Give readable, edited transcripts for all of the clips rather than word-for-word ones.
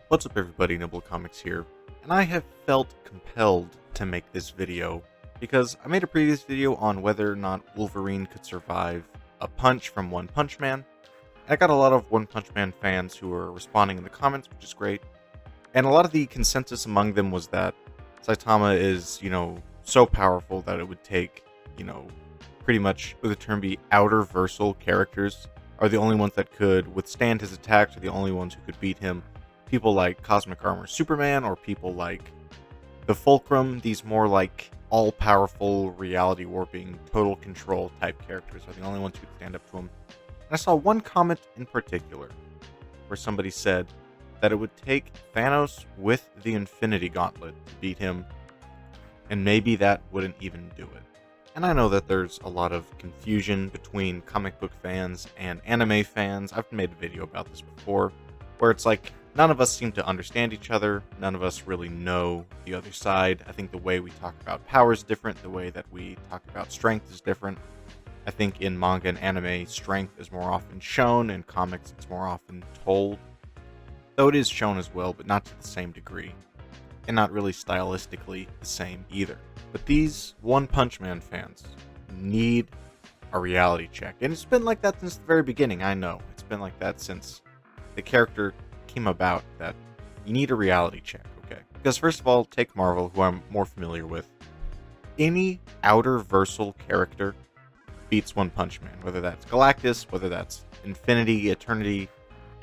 What's up everybody, Nibble Comics here, and I have felt compelled to make this video because I made a previous video on whether or not Wolverine could survive a punch from One Punch Man, and I got a lot of One Punch Man fans who were responding in the comments, which is great, and a lot of the consensus among them was that Saitama is, so powerful that it would take, pretty much, would the term be outer versal characters are the only ones that could withstand his attacks, are the only ones who could beat him. People like Cosmic Armor Superman, or people like the Fulcrum, these more like all-powerful, reality warping, total control type characters are the only ones who could stand up to him. And I saw one comment in particular where somebody said that it would take Thanos with the Infinity Gauntlet to beat him, and maybe that wouldn't even do it. And I know that there's a lot of confusion between comic book fans and anime fans. I've made a video about this before, where it's like, none of us seem to understand each other. None of us really know the other side. I think the way we talk about power is different. The way that we talk about strength is different. I think in manga and anime, strength is more often shown. In comics, it's more often told. Though it is shown as well, but not to the same degree. And not really stylistically the same either. But these One Punch Man fans need a reality check. And it's been like that since the very beginning, I know. It's been like that since the character came about, that you need a reality check, okay? Because first of all, take Marvel, who I'm more familiar with. Any outer versal character beats One Punch Man, whether that's Galactus, whether that's Infinity, Eternity,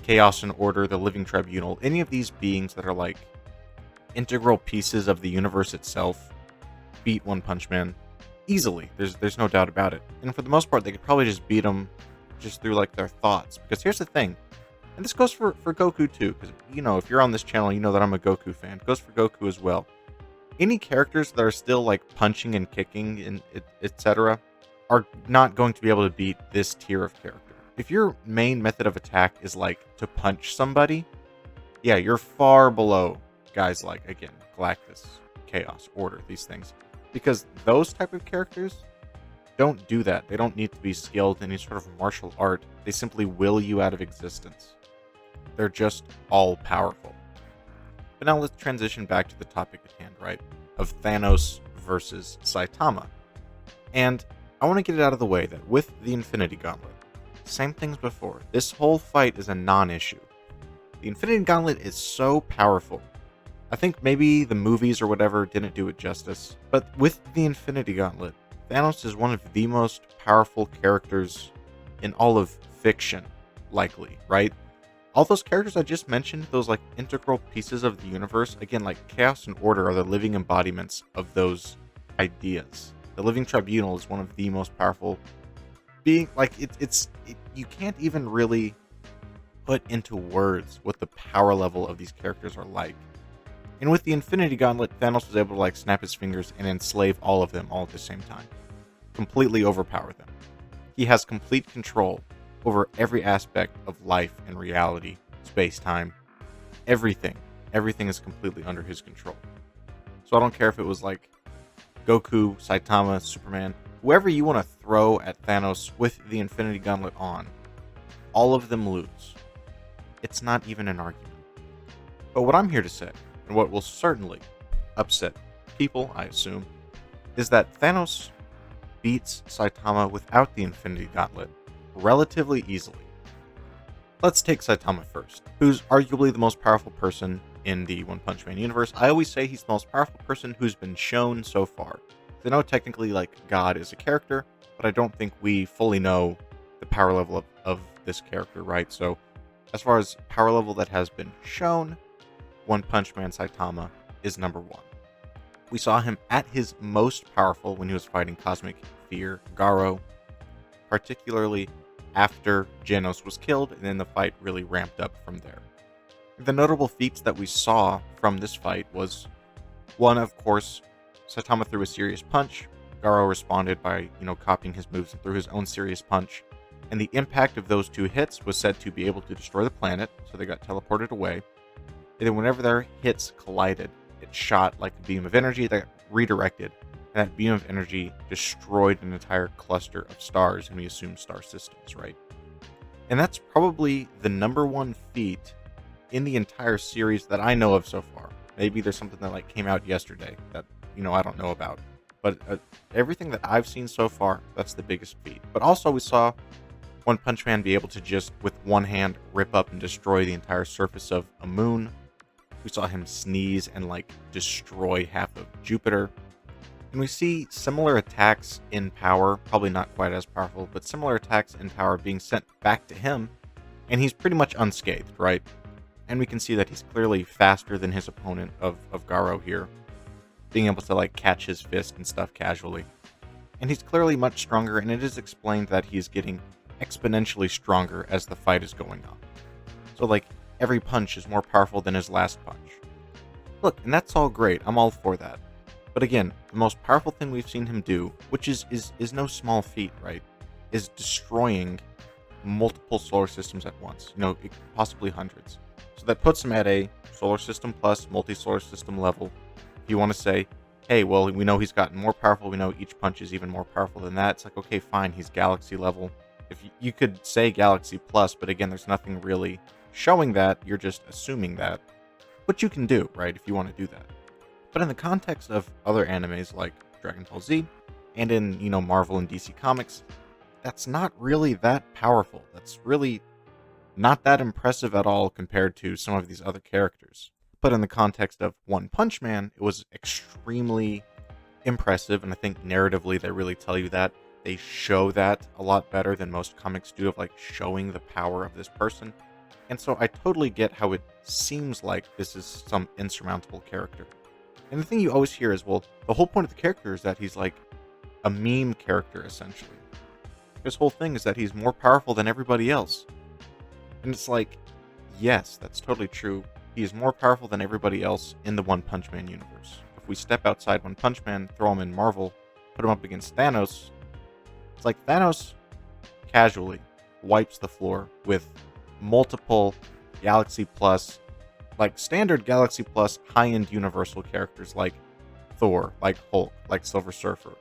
Chaos and Order, the Living Tribunal, any of these beings that are like integral pieces of the universe itself beat One Punch Man easily. There's no doubt about it. And for the most part, they could probably just beat him just through like their thoughts. Because here's the thing, and this goes for Goku too, because, if you're on this channel, you know that I'm a Goku fan. It goes for Goku as well. Any characters that are still, like, punching and kicking, and etc., are not going to be able to beat this tier of character. If your main method of attack is, like, to punch somebody, yeah, you're far below guys like, again, Galactus, Chaos, Order, these things. Because those type of characters don't do that. They don't need to be skilled in any sort of martial art. They simply will you out of existence. They're just all powerful. But now let's transition back to the topic at hand, right? Of Thanos versus Saitama. And I want to get it out of the way that with the Infinity Gauntlet, same things before, this whole fight is a non-issue. The Infinity Gauntlet is so powerful. I think maybe the movies or whatever didn't do it justice, but with the Infinity Gauntlet, Thanos is one of the most powerful characters in all of fiction, likely, right? All those characters I just mentioned, those like integral pieces of the universe, again, like Chaos and Order are the living embodiments of those ideas. The Living Tribunal is one of the most powerful being, like, you can't even really put into words what the power level of these characters are like. And with the Infinity Gauntlet, Thanos was able to like snap his fingers and enslave all of them all at the same time. Completely overpower them. He has complete control over every aspect of life and reality, space-time, everything. Everything is completely under his control. So I don't care if it was like Goku, Saitama, Superman, whoever you want to throw at Thanos with the Infinity Gauntlet on, all of them lose. It's not even an argument. But what I'm here to say, and what will certainly upset people, I assume, is that Thanos beats Saitama without the Infinity Gauntlet relatively easily. Let's take Saitama first, who's arguably the most powerful person in the One Punch Man universe. I always say he's the most powerful person who's been shown so far. I know technically, like, God is a character, but I don't think we fully know the power level of this character, right? So, as far as power level that has been shown, One Punch Man Saitama is number one. We saw him at his most powerful when he was fighting Cosmic Fear Garo, particularly after Genos was killed, and then the fight really ramped up from there. The notable feats that we saw from this fight was, one, of course, Saitama threw a serious punch. Garo responded by, copying his moves and threw his own serious punch. And the impact of those two hits was said to be able to destroy the planet, so they got teleported away. And then whenever their hits collided, it shot like a beam of energy that redirected, and that beam of energy destroyed an entire cluster of stars, and we assume star systems, right? And that's probably the number one feat in the entire series that I know of so far. Maybe there's something that like came out yesterday that I don't know about. But everything that I've seen so far, that's the biggest feat. But also we saw One Punch Man be able to just with one hand rip up and destroy the entire surface of a moon. We saw him sneeze and like destroy half of Jupiter. And we see similar attacks in power, probably not quite as powerful, but similar attacks in power being sent back to him, and he's pretty much unscathed, right? And we can see that he's clearly faster than his opponent of Garo here, being able to like catch his fist and stuff casually. And he's clearly much stronger, and it is explained that he's getting exponentially stronger as the fight is going on. So like every punch is more powerful than his last punch. Look, and that's all great. I'm all for that. But again, the most powerful thing we've seen him do, which is no small feat, right, is destroying multiple solar systems at once. Possibly hundreds. So that puts him at a solar system plus multi-solar system level. If you want to say, hey, well, we know he's gotten more powerful. We know each punch is even more powerful than that. It's like, okay, fine, he's galaxy level. If you could say galaxy plus, but again, there's nothing really showing that. You're just assuming that. Which you can do, right, if you want to do that. But in the context of other animes like Dragon Ball Z, and in, Marvel and DC Comics, that's not really that powerful. That's really not that impressive at all compared to some of these other characters. But in the context of One Punch Man, it was extremely impressive, and I think narratively they really tell you that. They show that a lot better than most comics do of like showing the power of this person. And so I totally get how it seems like this is some insurmountable character. And the thing you always hear is, well, the whole point of the character is that he's like a meme character, essentially. His whole thing is that he's more powerful than everybody else. And it's like, yes, that's totally true. He is more powerful than everybody else in the One Punch Man universe. If we step outside One Punch Man, throw him in Marvel, put him up against Thanos, it's like Thanos casually wipes the floor with multiple Galaxy Plus, like standard Galaxy Plus high-end Universal characters like Thor, like Hulk, like Silver Surfer,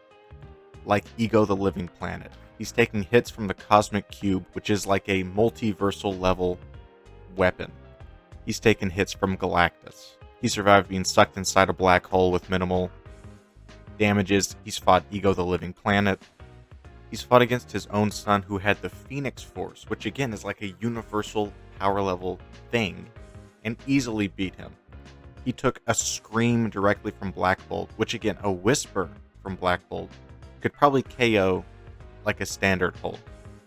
like Ego the Living Planet. He's taking hits from the Cosmic Cube, which is like a multiversal level weapon. He's taken hits from Galactus. He survived being sucked inside a black hole with minimal damages. He's fought Ego the Living Planet. He's fought against his own son who had the Phoenix Force, which again is like a universal power level thing, and easily beat him. He took a scream directly from Black Bolt, which again, a whisper from Black Bolt could probably KO like a standard Hulk.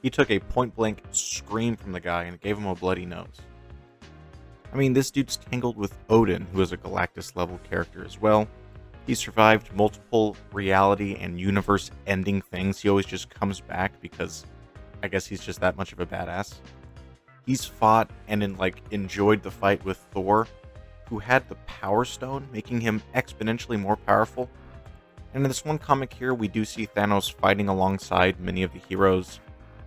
He took a point-blank scream from the guy and it gave him a bloody nose. I mean, this dude's tangled with Odin, who is a Galactus-level character as well. He survived multiple reality and universe-ending things. He always just comes back because I guess he's just that much of a badass. He's fought and enjoyed the fight with Thor, who had the Power Stone, making him exponentially more powerful. And in this one comic here, we do see Thanos fighting alongside many of the heroes,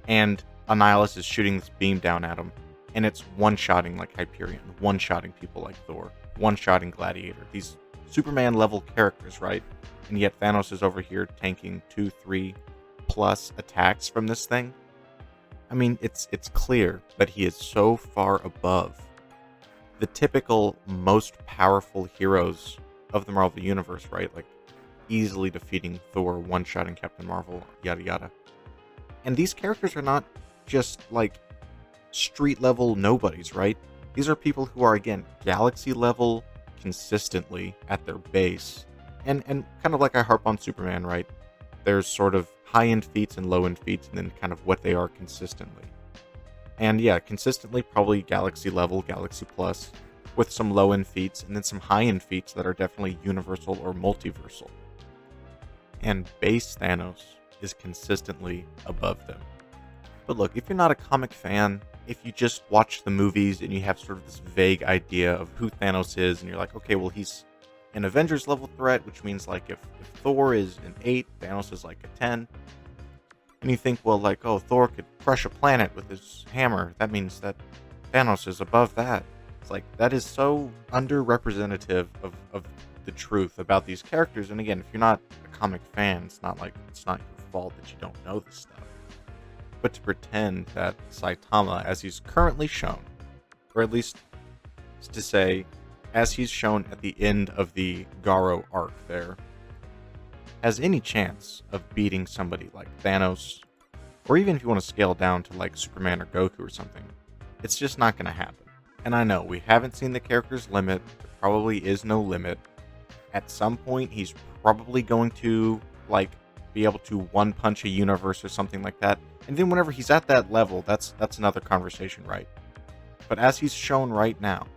and Annihilus is shooting this beam down at him, and it's one-shotting like Hyperion, one-shotting people like Thor, one-shotting Gladiator, these Superman-level characters, right? And yet Thanos is over here tanking 2, 3 plus attacks from this thing. I mean, it's clear that he is so far above the typical most powerful heroes of the Marvel Universe, right? Like, easily defeating Thor, one-shotting Captain Marvel, yada yada. And these characters are not just, like, street-level nobodies, right? These are people who are, again, galaxy-level consistently at their base. And kind of like I harp on Superman, right? There's sort of high-end feats and low-end feats, and then kind of what they are consistently. And yeah, consistently probably galaxy level, galaxy plus, with some low-end feats, and then some high-end feats that are definitely universal or multiversal. And base Thanos is consistently above them. But look, if you're not a comic fan, if you just watch the movies and you have sort of this vague idea of who Thanos is, and you're like, okay, well, he's an Avengers level threat, which means like if Thor is an 8, Thanos is like a 10. And you think, well, like, oh, Thor could crush a planet with his hammer. That means that Thanos is above that. It's like, that is so underrepresentative of the truth about these characters. And again, if you're not a comic fan, it's not your fault that you don't know this stuff. But to pretend that Saitama, as he's currently shown, or at least is to say, as he's shown at the end of the Garo arc there, has any chance of beating somebody like Thanos, or even if you want to scale down to like Superman or Goku or something, it's just not going to happen. And I know we haven't seen the character's limit, there probably is no limit. At some point, he's probably going to like be able to one punch a universe or something like that. And then whenever he's at that level, that's another conversation, right? But as he's shown right now,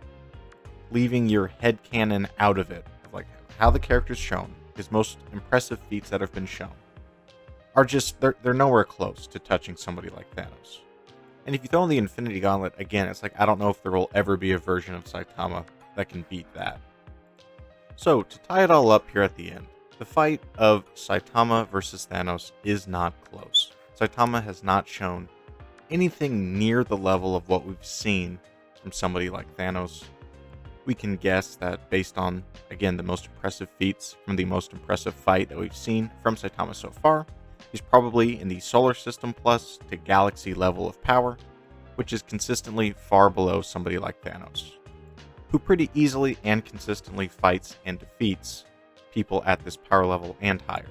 leaving your headcanon out of it, like how the character's shown, his most impressive feats that have been shown, are just, they're nowhere close to touching somebody like Thanos. And if you throw in the Infinity Gauntlet, again, it's like, I don't know if there will ever be a version of Saitama that can beat that. So, to tie it all up here at the end, the fight of Saitama versus Thanos is not close. Saitama has not shown anything near the level of what we've seen from somebody like Thanos. We can guess that based on, again, the most impressive feats from the most impressive fight that we've seen from Saitama so far, he's probably in the Solar System Plus to Galaxy level of power, which is consistently far below somebody like Thanos, who pretty easily and consistently fights and defeats people at this power level and higher.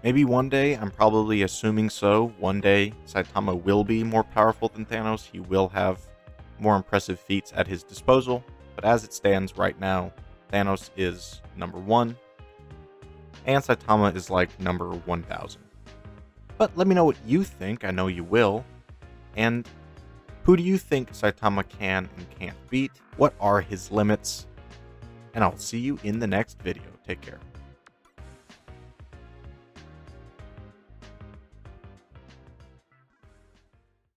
Maybe one day, I'm probably assuming so, one day Saitama will be more powerful than Thanos, he will have more impressive feats at his disposal, but as it stands right now, Thanos is number 1, and Saitama is like number 1000. But let me know what you think, I know you will, and who do you think Saitama can and can't beat? What are his limits? And I'll see you in the next video. Take care.